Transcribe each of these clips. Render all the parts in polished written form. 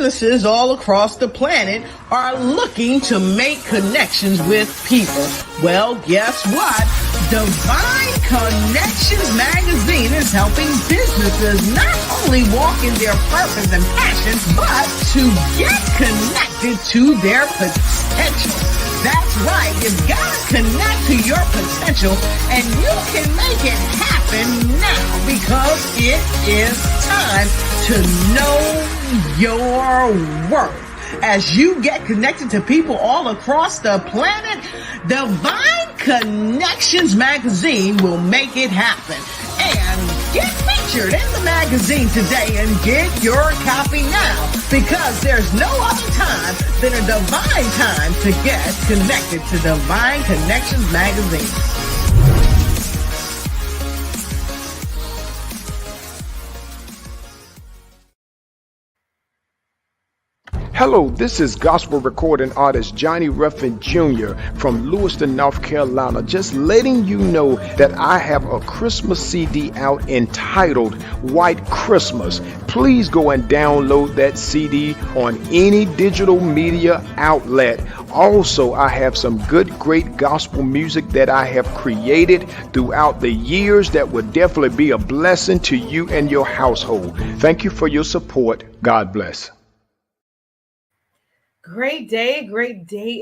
businesses all across the planet are looking to make connections with people. Well, guess what? Divine Connections magazine is helping businesses not only walk in their purpose and passion, but to get connected to their potential. That's right. You've got to connect to your potential, and you can make it happen now because it is time to know your worth. As you get connected to people all across the planet, Divine Connections magazine will make it happen. And get featured in the magazine today and get your copy now, because there's no other time than a divine time to get connected to Divine Connections magazine. Hello, this is gospel recording artist Johnny Ruffin Jr. from Lewiston, North Carolina, just letting you know that I have a Christmas CD out entitled White Christmas. Please go and download that CD on any digital media outlet. Also, I have some great gospel music that I have created throughout the years that will definitely be a blessing to you and your household. Thank you for your support. God bless. Great day,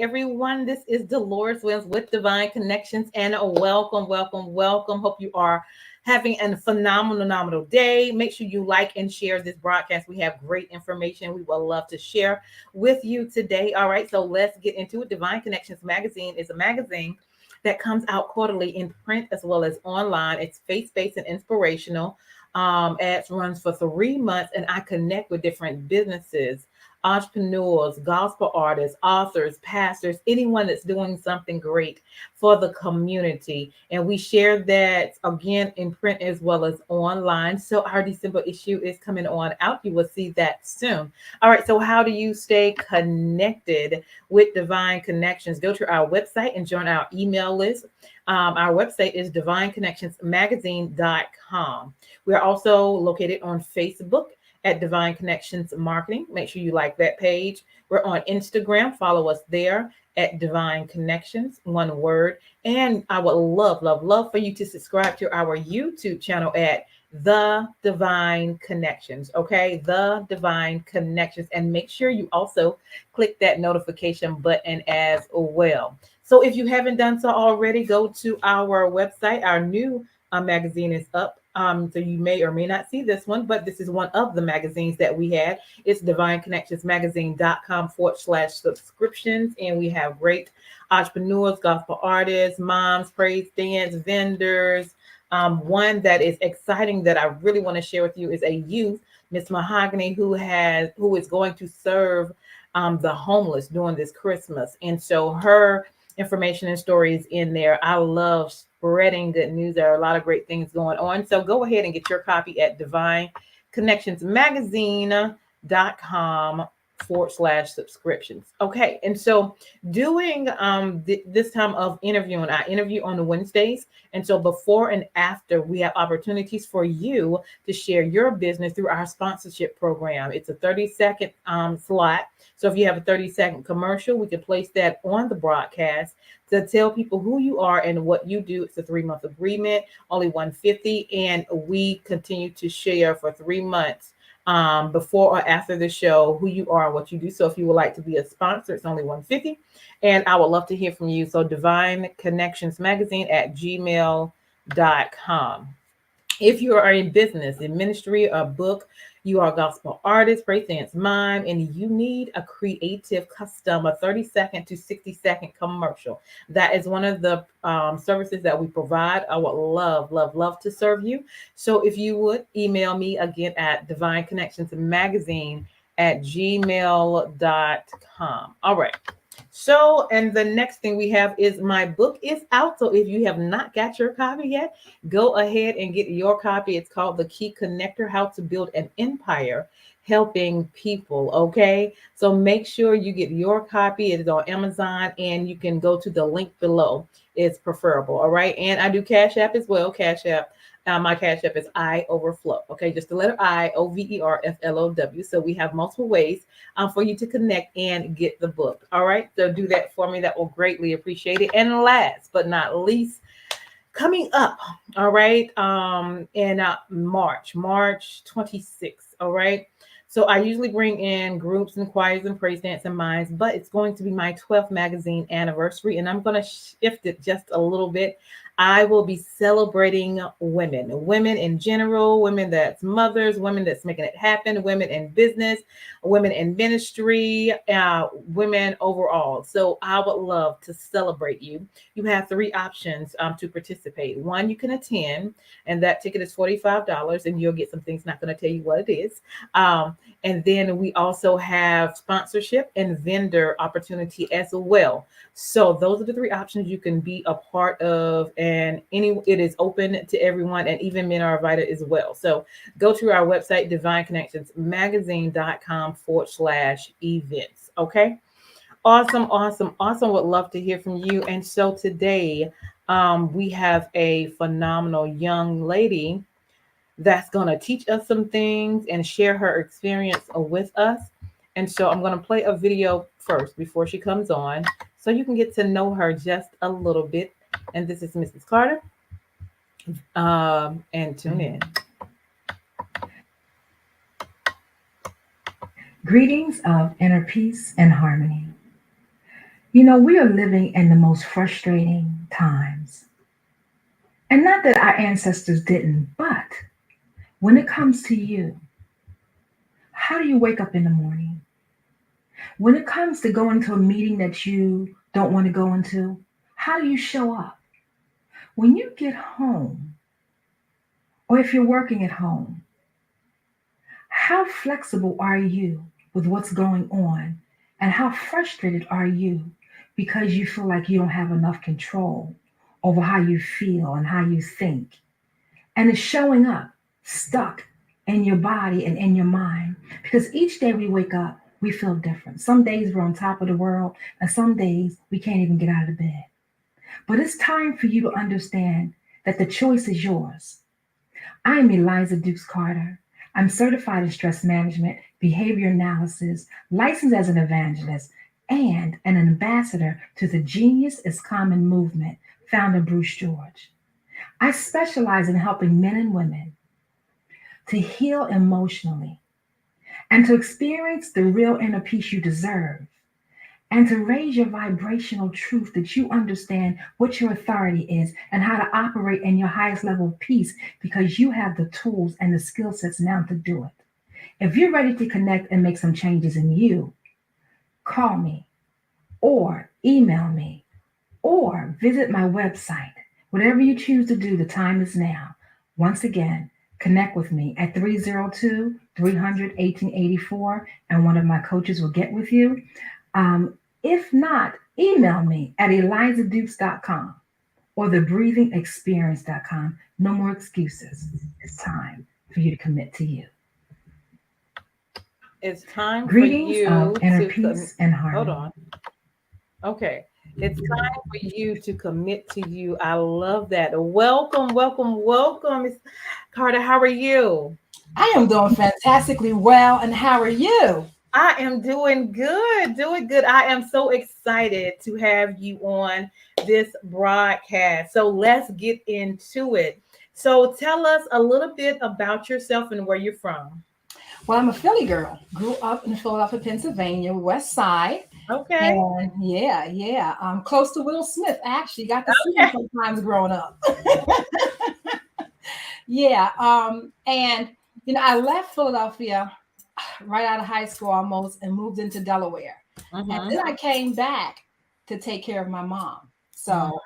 everyone. This is Deloris with Divine Connections, and welcome. Hope you are having a phenomenal day. Make sure you like and share this broadcast. We have great information we will love to share with you today. All right, so let's get into it. Divine Connections magazine is a magazine that comes out quarterly in print as well as online. It's faith-based and inspirational. Ads runs for 3 months, and I connect with different businesses, entrepreneurs, gospel artists, authors, pastors, anyone that's doing something great for the community. And we share that again in print as well as online. So our December issue is coming on out. You will see that soon. All right. So how do you stay connected with Divine Connections? Go to our website and join our email list. Our website is divineconnectionsmagazine.com. We're also located on Facebook at Divine Connections Marketing. Make sure you like that page. We're on Instagram. Follow us there at Divine Connections, one word. And I would love for you to subscribe to our YouTube channel at The Divine Connections. Okay, The Divine Connections. And make sure you also click that notification button as well. So if you haven't done so already, go to our website. Our new magazine is up. So you may or may not see this one, but this is one of the magazines that we had. It's divineconnectionsmagazine.com/subscriptions. And we have great entrepreneurs, gospel artists, moms, praise dance, vendors. One that is exciting that I really want to share with you is a youth, Miss Mahogany, who is going to serve the homeless during this Christmas. And so her information and stories in there. I love spreading good news. There are a lot of great things going on. So go ahead and get your copy at divineconnectionsmagazine.com/subscriptions. Okay. And so doing this time of interviewing, I interview on Wednesdays. And so before and after, we have opportunities for you to share your business through our sponsorship program. It's a 30-second slot. So if you have a 30-second commercial, we can place that on the broadcast to tell people who you are and what you do. It's a 3-month agreement, only $150, and we continue to share for 3 months before or after the show who you are and what you do. So if you would like to be a sponsor, it's only $150, and I would love to hear from you. So divineconnectionsmagazine@gmail.com. If you are in business, in ministry, a book, you are a gospel artist, praise dance mime, and you need a creative custom, a 30-second to 60-second commercial. That is one of the services that we provide. I would love to serve you. So if you would email me again at divineconnectionsmagazine@gmail.com. All right. So, and the next thing we have is my book is out. So if you have not got your copy yet, go ahead and get your copy. It's called The Key Connector: How to Build an Empire helping people. Okay, so make sure you get your copy. It is on Amazon, and you can go to the link below. It's preferable. All right, and I do Cash App as well. Cash App. My Cash App is I Overflow. Okay, just the letter IOVERFLOW. So we have multiple ways for you to connect and get the book. All right, so do that for me. That will greatly appreciate it. And last but not least, coming up, all right, in March 26th, all right. So I usually bring in groups and choirs and praise dance and minds, but it's going to be my 12th magazine anniversary, and I'm going to shift it just a little bit. I will be celebrating women in general, women that's mothers, women that's making it happen, women in business, women in ministry, women overall. So I would love to celebrate you. You have three options to participate. One, you can attend, and that ticket is $45, and you'll get some things. Not going to tell you what it is. And then we also have sponsorship and vendor opportunity as well. So those are the three options you can be a part of, and it is open to everyone, and even men are invited as well. So go to our website, divineconnectionsmagazine.com/events. Okay. Awesome. Would love to hear from you. And so today, we have a phenomenal young lady that's going to teach us some things and share her experience with us. And so I'm going to play a video first before she comes on so you can get to know her just a little bit. And this is Mrs. Carter. And tune in. Greetings of inner peace and harmony. You know, we are living in the most frustrating times. And not that our ancestors didn't, but when it comes to you, how do you wake up in the morning? When it comes to going to a meeting that you don't want to go into, how do you show up? When you get home, or if you're working at home, how flexible are you with what's going on? And how frustrated are you because you feel like you don't have enough control over how you feel and how you think? And it's showing up stuck in your body and in your mind, because each day we wake up, we feel different. Some days we're on top of the world, and some days we can't even get out of bed. But it's time for you to understand that the choice is yours. I am Eliza Dukes Carter. I'm certified in stress management, behavior analysis, licensed as an evangelist, and an ambassador to the Genius is Common movement, founder Bruce George. I specialize in helping men and women to heal emotionally and to experience the real inner peace you deserve, and to raise your vibrational truth that you understand what your authority is and how to operate in your highest level of peace, because you have the tools and the skill sets now to do it. If you're ready to connect and make some changes in you, call me or email me or visit my website. Whatever you choose to do, the time is now. Once again, connect with me at 302-300-1884, and one of my coaches will get with you. If not, email me at elizadukes.com or thebreathingexperience.com. No more excuses. It's time for you to commit to you. It's time Greetings for you of inner to peace and harmony. Hold on. Okay. It's time for you to commit to you. I love that. Welcome, Miss Carter. How are you? I am doing fantastically well. And how are you? I am doing good. I am so excited to have you on this broadcast. So let's get into it. So tell us a little bit about yourself and where you're from. Well, I'm a Philly girl. Grew up in Philadelphia, Pennsylvania, West Side. Okay. And yeah. I'm close to Will Smith. I actually got to see him sometimes growing up. Yeah. And you know, I left Philadelphia right out of high school almost and moved into Delaware. And then I came back to take care of my mom. So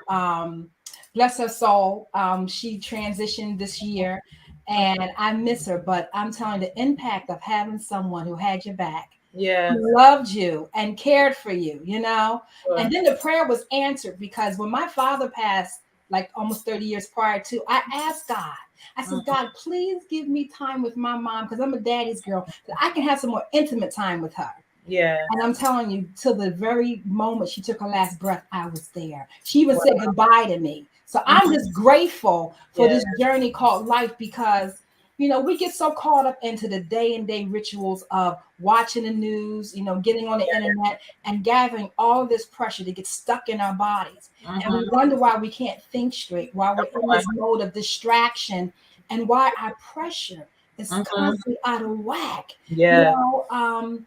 bless her soul. She transitioned this year and I miss her, but I'm telling you, the impact of having someone who had your back, who loved you and cared for you, you know. Sure. And then the prayer was answered, because when my father passed like almost 30 years prior to, I asked God, I said, God, please give me time with my mom because I'm a daddy's girl, that I can have some more intimate time with her. Yeah. And I'm telling you, till the very moment she took her last breath, I was there. She even said goodbye to me. So I'm just grateful for this journey called life because, you know, we get so caught up into the day and day rituals of watching the news, you know, getting on the internet and gathering all of this pressure to get stuck in our bodies. And we wonder why we can't think straight, why we're in this mode of distraction, and why our pressure is constantly out of whack. Yeah. You know,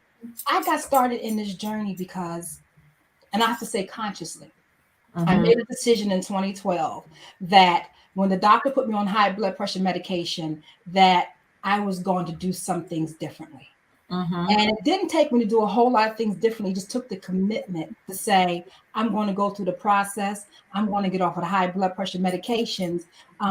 I got started in this journey because, and I have to say consciously, I made a decision in 2012 that when the doctor put me on high blood pressure medication, that I was going to do some things differently. And it didn't take me to do a whole lot of things differently. It just took the commitment to say, I'm going to go through the process. I'm going to get off of the high blood pressure medications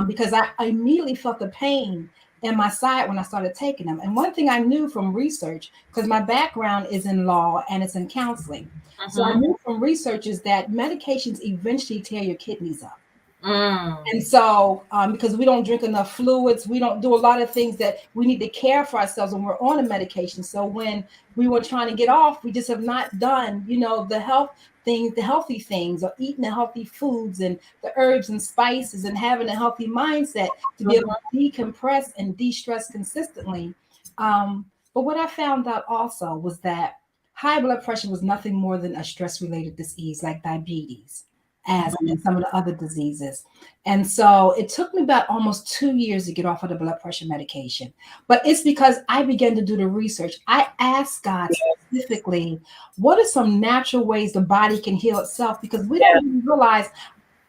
because I immediately felt the pain in my side when I started taking them. And one thing I knew from research, because my background is in law and it's in counseling. So I knew from research is that medications eventually tear your kidneys up. And so, because we don't drink enough fluids, we don't do a lot of things that we need to care for ourselves when we're on a medication. So when we were trying to get off, we just have not done, you know, the health things, the healthy things, or eating the healthy foods and the herbs and spices and having a healthy mindset to be able to decompress and de-stress consistently. But what I found out also was that high blood pressure was nothing more than a stress-related disease like diabetes, asthma, and some of the other diseases. And so it took me about almost 2 years to get off of the blood pressure medication. But it's because I began to do the research. I asked God specifically, what are some natural ways the body can heal itself? Because we don't even realize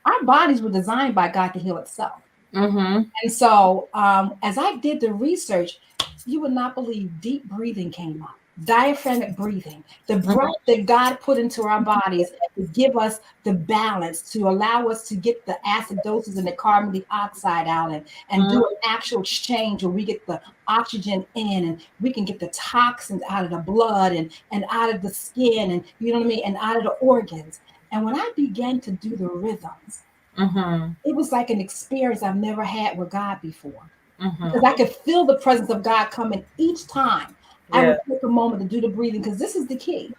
our bodies were designed by God to heal itself. And so as I did the research, you would not believe deep breathing came up. Diaphragmatic breathing, the breath that God put into our bodies to give us the balance, to allow us to get the acidosis and the carbon dioxide out and do an actual exchange where we get the oxygen in and we can get the toxins out of the blood and out of the skin and, you know what I mean, and out of the organs. And when I began to do the rhythms, it was like an experience I've never had with God before. Because I could feel the presence of God coming each time I would take a moment to do the breathing, because this is the key.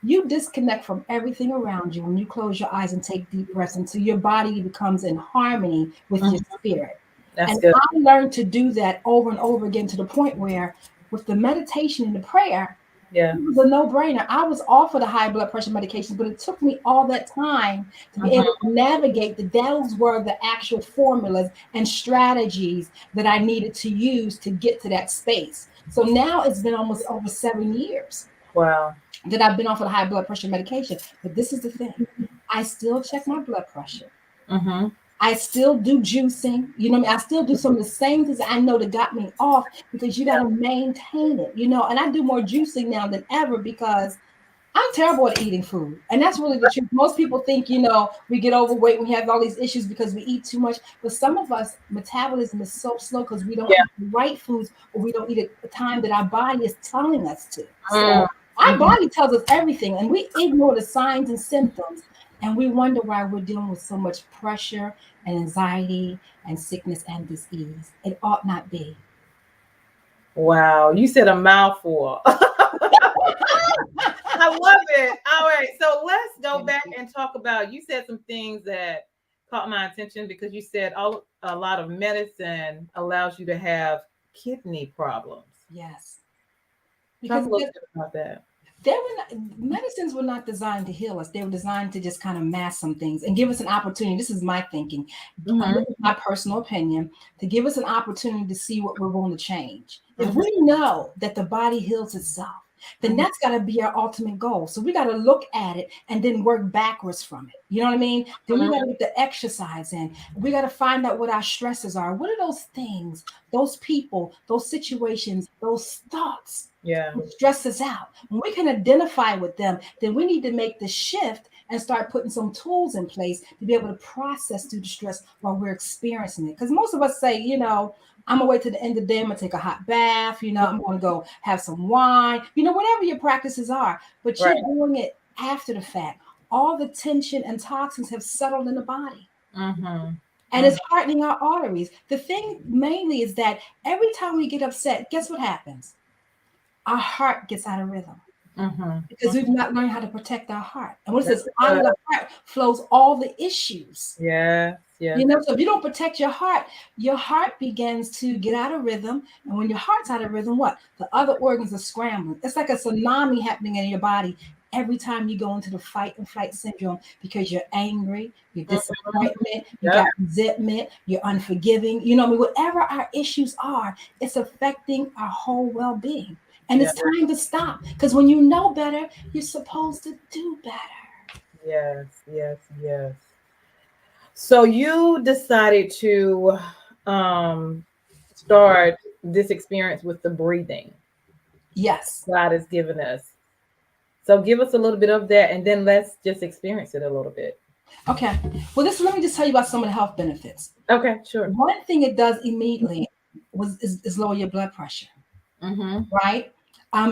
You disconnect from everything around you when you close your eyes and take deep breaths until your body becomes in harmony with your spirit. That's good. I learned to do that over and over again to the point where with the meditation and the prayer, it was a no-brainer. I was off of the high blood pressure medications, but it took me all that time to be able to navigate that those were the actual formulas and strategies that I needed to use to get to that space. So now it's been almost over 7 years. Wow. That I've been off of the high blood pressure medication. But this is the thing. I still check my blood pressure. I still do juicing. You know what I mean? I still do some of the same things I know that got me off, because you got to maintain it, you know. And I do more juicing now than ever because I'm terrible at eating food. And that's really the truth. Most people think, you know, we get overweight, we have all these issues because we eat too much. But some of us, metabolism is so slow because we don't eat the right foods, or we don't eat at the time that our body is telling us to. So our body tells us everything, and we ignore the signs and symptoms. And we wonder why we're dealing with so much pressure and anxiety and sickness and disease. It ought not be. Wow, you said a mouthful. I love it. All right, so let's go back and talk about, you said some things that caught my attention, because you said a lot of medicine allows you to have kidney problems. Yes. Talk a little bit about that. Medicines were not designed to heal us. They were designed to just kind of mask some things and give us an opportunity. This is my thinking, my personal opinion, to give us an opportunity to see what we're going to change. If we know that the body heals itself, then that's got to be our ultimate goal. So we got to look at it and then work backwards from it. You know what I mean? Then we got to get the exercise in. We got to find out what our stresses are. What are those things, those people, those situations, those thoughts that stress us out? When we can identify with them, then we need to make the shift and start putting some tools in place to be able to process through the stress while we're experiencing it. Because most of us say, you know, I'm gonna wait till the end of the day, I'm gonna take a hot bath, you know, I'm gonna go have some wine, you know, whatever your practices are, but you're doing it after the fact. All the tension and toxins have settled in the body. Mm-hmm. And it's hardening our arteries. The thing mainly is that every time we get upset, guess what happens? Our heart gets out of rhythm Mm-hmm. because we've not learned how to protect our heart. And what it That's says, out of the heart flows all the issues. Yes, yes. You know, so if you don't protect your heart begins to get out of rhythm. And when your heart's out of rhythm, what? The other organs are scrambling. It's like a tsunami happening in your body every time you go into the fight and flight syndrome because you're angry, you're disappointment, you got resentment, you're unforgiving. You know what I mean? Whatever our issues are, it's affecting our whole well-being. And it's time to stop. Because when you know better, you're supposed to do better. Yes, yes, yes. So you decided to start this experience with the breathing Yes. God has given us. So give us a little bit of that and then let's just experience it a little bit. Okay. Well, let me just tell you about some of the health benefits. Okay, sure. One thing it does immediately is lower your blood pressure, Mm-hmm. right?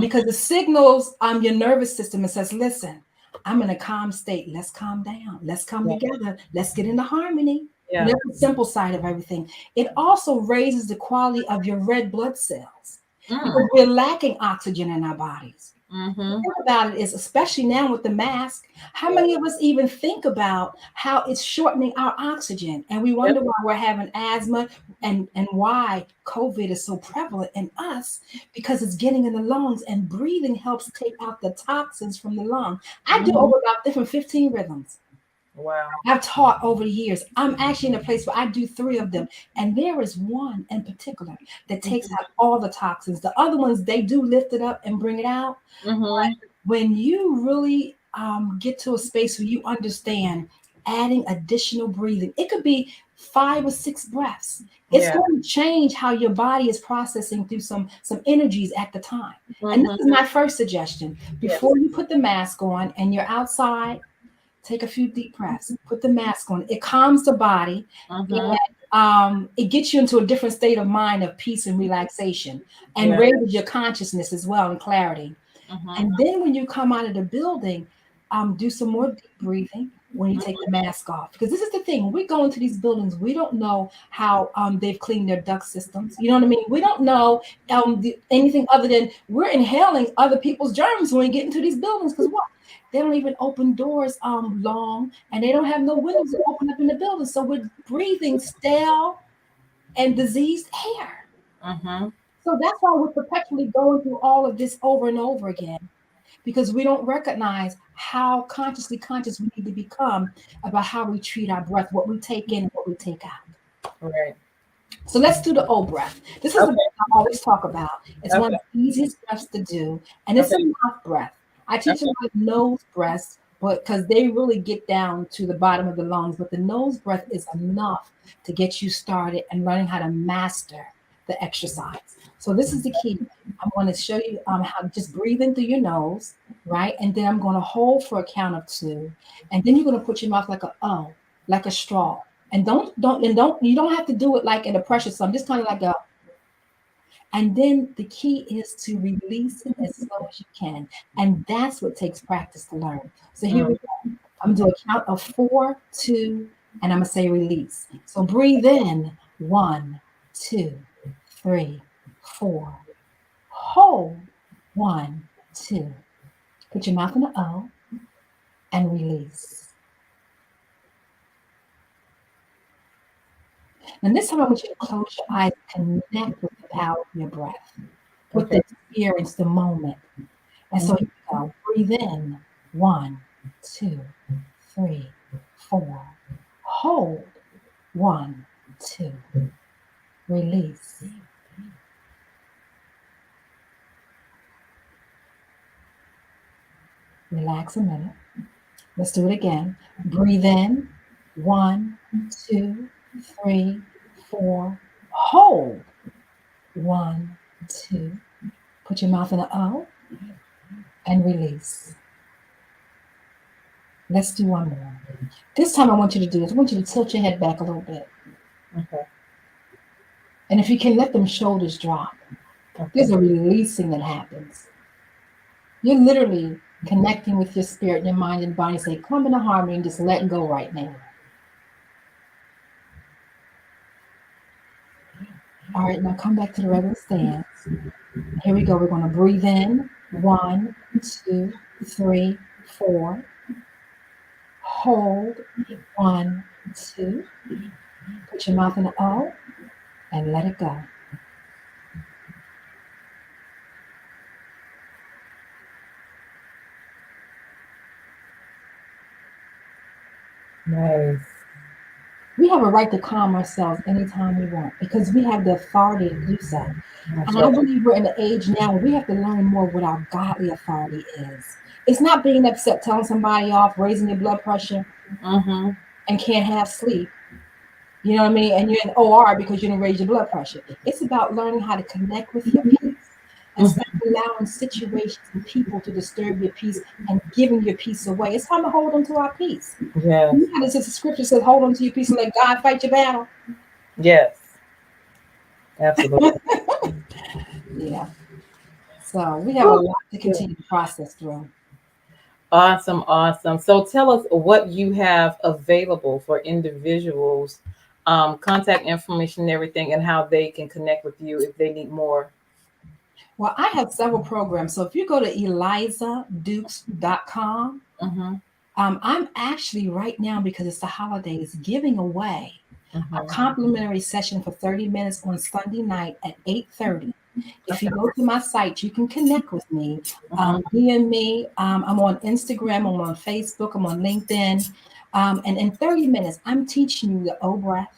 Because it signals your nervous system and says, listen, I'm in a calm state. Let's calm down. Let's come together. Let's get into harmony. Yeah. And that's the simple side of everything. It also raises the quality of your red blood cells because we're lacking oxygen in our bodies. Mm-hmm. The thing about it is, especially now with the mask, how many of us even think about how it's shortening our oxygen? And we wonder why we're having asthma and why COVID is so prevalent in us because it's getting in the lungs and breathing helps take out the toxins from the lung. I do over about different 15 rhythms. Wow. I've taught over the years. I'm actually in a place where I do 3 of them. And there is one in particular that takes out all the toxins. The other ones, they do lift it up and bring it out. But when you really get to a space where you understand adding additional breathing, it could be 5 or 6 breaths. It's going to change how your body is processing through some energies at the time. And this is my first suggestion. Before you put the mask on and you're outside, take a few deep breaths, put the mask on. It calms the body. And, it gets you into a different state of mind of peace and relaxation and raises your consciousness as well and clarity. And then when you come out of the building, do some more deep breathing when you take the mask off. Because this is the thing, when we go into these buildings, we don't know how they've cleaned their duct systems. You know what I mean? We don't know anything other than we're inhaling other people's germs when we get into these buildings. Because what? They don't even open doors long, and they don't have no windows that open up in the building. So we're breathing stale and diseased air. So that's why we're perpetually going through all of this over and over again, because we don't recognize how consciously conscious we need to become about how we treat our breath, what we take in and what we take out. Right. So let's do the O breath. This is the breath I always talk about. It's one of the easiest breaths to do, and it's a mouth breath. I teach them about nose breaths, but because they really get down to the bottom of the lungs. But the nose breath is enough to get you started and learning how to master the exercise. So this is the key. I'm going to show you how to just breathe in through your nose, right? And then I'm going to hold for a count of 2, and then you're going to put your mouth like a O, like a straw. And you don't have to do it like in a pressure. So I'm just kind of like a. And then the key is to release it as slow as you can. And that's what takes practice to learn. So here we go. I'm going to do a count of 4, 2, and I'm going to say release. So breathe in 1, 2, 3, 4. Hold 1, 2. Put your mouth in the O and release. And this time I want you to close your eyes and connect with the power of your breath, with the experience, the moment. And so here we go. Breathe in 1, 2, 3, 4. Hold 1, 2. Release. Relax a minute. Let's do it again. Breathe in 1, 2, 3, 4. Hold 1, 2. Put your mouth in an O and release. Let's do one more. This time I want you to do this. I want you to tilt your head back a little bit. Okay. And if you can, let them shoulders drop. There's a releasing that happens. You're literally connecting with your spirit, your mind, and body. Say, come into harmony and just let go right now. All right, now come back to the regular stance. Here we go. We're going to breathe in. 1, 2, 3, 4. Hold. 1, 2. Put your mouth in the O and let it go. Nice. We have a right to calm ourselves anytime we want because we have the authority to do so. And I believe we're in an age now where we have to learn more what our godly authority is. It's not being upset, telling somebody off, raising your blood pressure, and can't have sleep. You know what I mean? And you're in OR because you didn't raise your blood pressure. It's about learning how to connect with your peace and stop allowing situations and people to disturb your peace and giving your peace away. It's time to hold on to our peace. Yeah. You know, the scripture says, hold on to your peace and let God fight your battle. Yes. Absolutely. Yeah. So we have a lot to continue to process through. Awesome. Awesome. So tell us what you have available for individuals, contact information and everything, and how they can connect with you if they need more. Well, I have several programs. So if you go to elizadukes.com, I'm actually right now, because it's the holidays, giving away a complimentary session for 30 minutes on Sunday night at 8:30. If you go to my site, you can connect with me. DM me. I'm on Instagram. I'm on Facebook. I'm on LinkedIn. And in 30 minutes, I'm teaching you the O breath.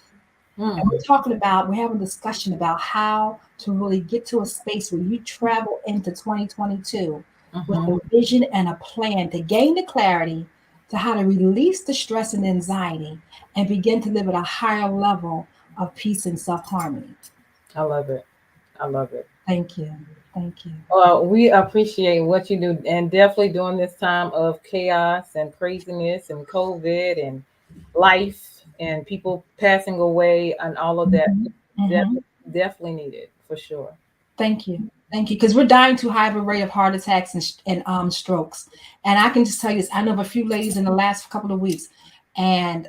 And we're having a discussion about how to really get to a space where you travel into 2022 with a vision and a plan to gain the clarity to how to release the stress and anxiety and begin to live at a higher level of peace and self-harmony. I love it. I love it. Thank you. Thank you. Well, we appreciate what you do, and definitely during this time of chaos and craziness and COVID and life and people passing away and all of that. Definitely needed for sure. Thank you. Thank you. Because we're dying too high of a rate of heart attacks and strokes. And I can just tell you this. I know of a few ladies in the last couple of weeks, and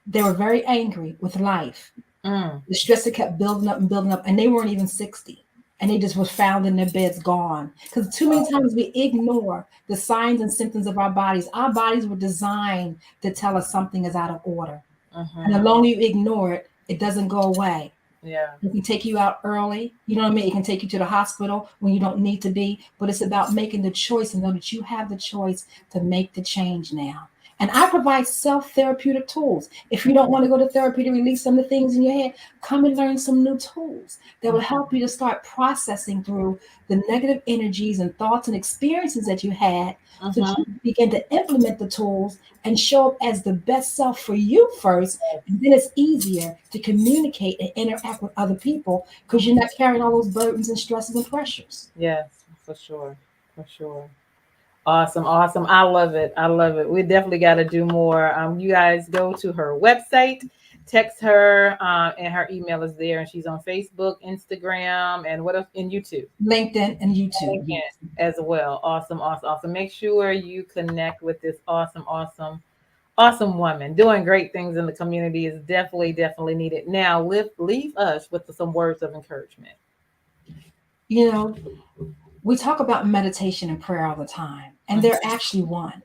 they were very angry with life. The stress that kept building up, and they weren't even 60. And they just was found in their beds gone. Because too many times we ignore the signs and symptoms of our bodies. Our bodies were designed to tell us something is out of order. And the longer you ignore it, it doesn't go away. Yeah. It can take you out early. You know what I mean? It can take you to the hospital when you don't need to be. But it's about making the choice and know that you have the choice to make the change now. And I provide self-therapeutic tools. If you don't want to go to therapy to release some of the things in your head, come and learn some new tools that will help you to start processing through the negative energies and thoughts and experiences that you had, so you begin to implement the tools and show up as the best self for you first. And then it's easier to communicate and interact with other people because you're not carrying all those burdens and stresses and pressures. Yes, for sure. For sure. Awesome. Awesome. I love it. I love it. We definitely got to do more. You guys go to her website, text her, and her email is there. And she's on Facebook, Instagram, and what else? In YouTube. LinkedIn and YouTube. LinkedIn as well. Awesome. Awesome. Awesome. Make sure you connect with this awesome woman doing great things in the community. Is definitely needed. Now, leave us with some words of encouragement. You know, we talk about meditation and prayer all the time, and they're actually one.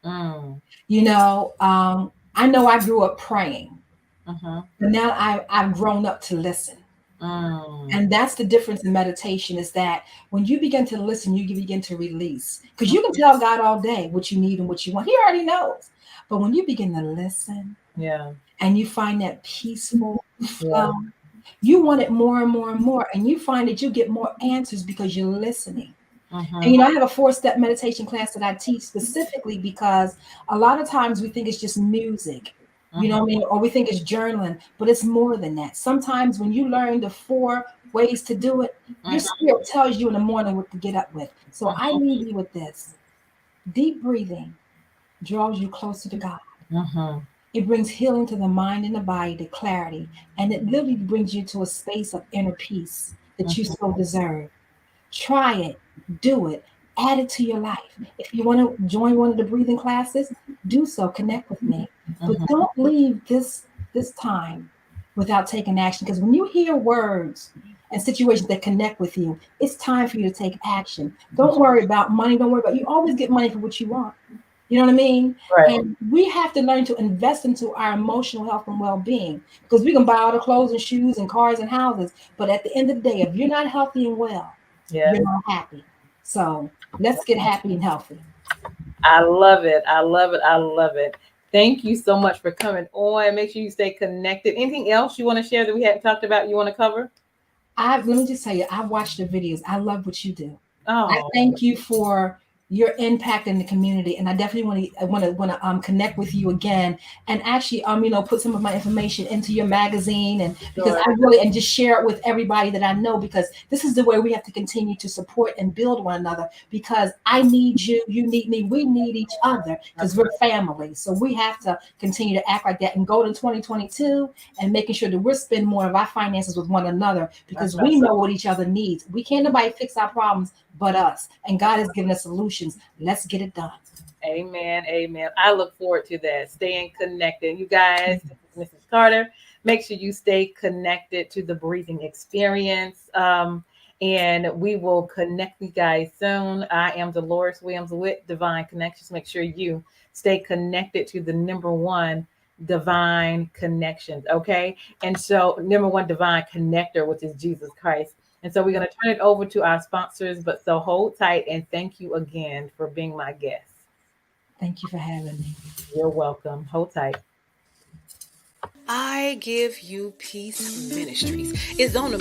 You know, I know I grew up praying, but now I've grown up to listen. And that's the difference in meditation, is that when you begin to listen, you begin to release. Because you can tell God all day what you need and what you want. He already knows. But when you begin to listen, and you find that peaceful flow, you want it more and more and more. And you find that you get more answers because you're listening. And, you know, I have a 4-step meditation class that I teach specifically because a lot of times we think it's just music, you know what I mean? Or we think it's journaling, but it's more than that. Sometimes when you learn the 4 ways to do it, your spirit tells you in the morning what to get up with. So I leave you with this. Deep breathing draws you closer to God. It brings healing to the mind and the body, to clarity, and it literally brings you to a space of inner peace that you so deserve. Try it, do it, add it to your life. If you want to join one of the breathing classes, do so, connect with me. But don't leave this time without taking action. Because when you hear words and situations that connect with you, it's time for you to take action. Don't worry about money. Don't worry about, you always get money for what you want. You know what I mean? Right. And we have to learn to invest into our emotional health and well-being, because we can buy all the clothes and shoes and cars and houses, but at the end of the day, if you're not healthy and well, you're not happy. So let's get happy and healthy. I love it. I love it. I love it. Thank you so much for coming on. Make sure you stay connected. Anything else you want to share that we hadn't talked about you want to cover? Let me just tell you, I watched the videos. I love what you do. Oh. I thank you for your impact in the community, and I definitely want to connect with you again, and actually put some of my information into your magazine, and because I really, and just share it with everybody that I know, because this is the way we have to continue to support and build one another, because I need you, you need me, we need each other, because we're family. So we have to continue to act like that and go to 2022 and making sure that we're spending more of our finances with one another, because we know what each other needs. We can't nobody fix our problems but us, and God has given us solutions. Let's get it done. Amen. Amen. I look forward to that. Staying connected. You guys, this is Mrs. Carter. Make sure you stay connected to the breathing experience. And we will connect you guys soon. I am Deloris Williams with Divine Connections. Make sure you stay connected to the number one divine connections. Okay. And so number one divine connector, which is Jesus Christ. And so we're going to turn it over to our sponsors, but so hold tight, and thank you again for being my guest. Thank you for having me. You're welcome. Hold tight. I Give You Peace Ministries is on a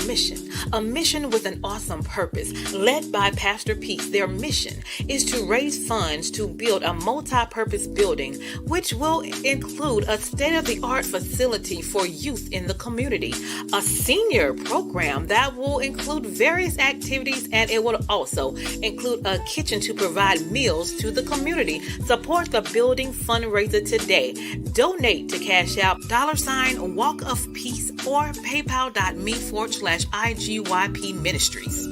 mission with an awesome purpose, led by Pastor Peace. Their mission is to raise funds to build a multi-purpose building, which will include a state-of-the-art facility for youth in the community, a senior program that will include various activities, and it will also include a kitchen to provide meals to the community. Support the building fundraiser today. Donate to Cash App $Walk of Peace or paypal.me/IGYP Ministries.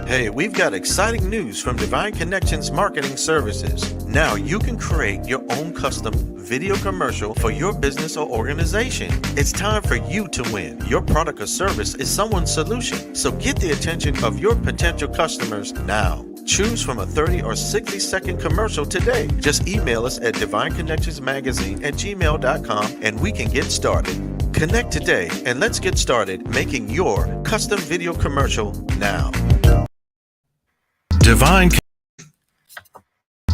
Hey, we've got exciting news from Divine Connections Marketing Services. Now you can create your own custom video commercial for your business or organization. It's time for you to win. Your product or service is someone's solution. So get the attention of your potential customers now. Choose from a 30 or 60-second commercial today. Just email us at divineconnectionsmagazine@gmail.com and we can get started. Connect today and let's get started making your custom video commercial now.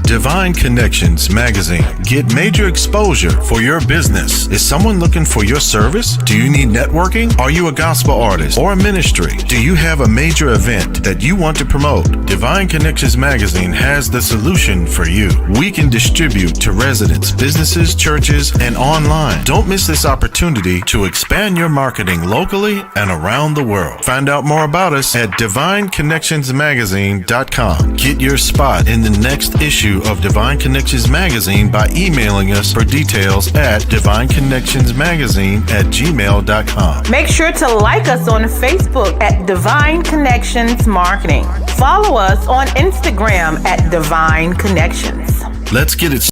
Divine Connections Magazine. Get major exposure for your business. Is someone looking for your service? Do you need networking? Are you a gospel artist or a ministry? Do you have a major event that you want to promote? Divine Connections Magazine has the solution for you. We can distribute to residents, businesses, churches, and online. Don't miss this opportunity to expand your marketing locally and around the world. Find out more about us at divineconnectionsmagazine.com. Get your spot in the next issue of Divine Connections Magazine by emailing us for details at divineconnectionsmagazine@gmail.com. Make sure to like us on Facebook at Divine Connections Marketing. Follow us on Instagram at Divine Connections. Let's get it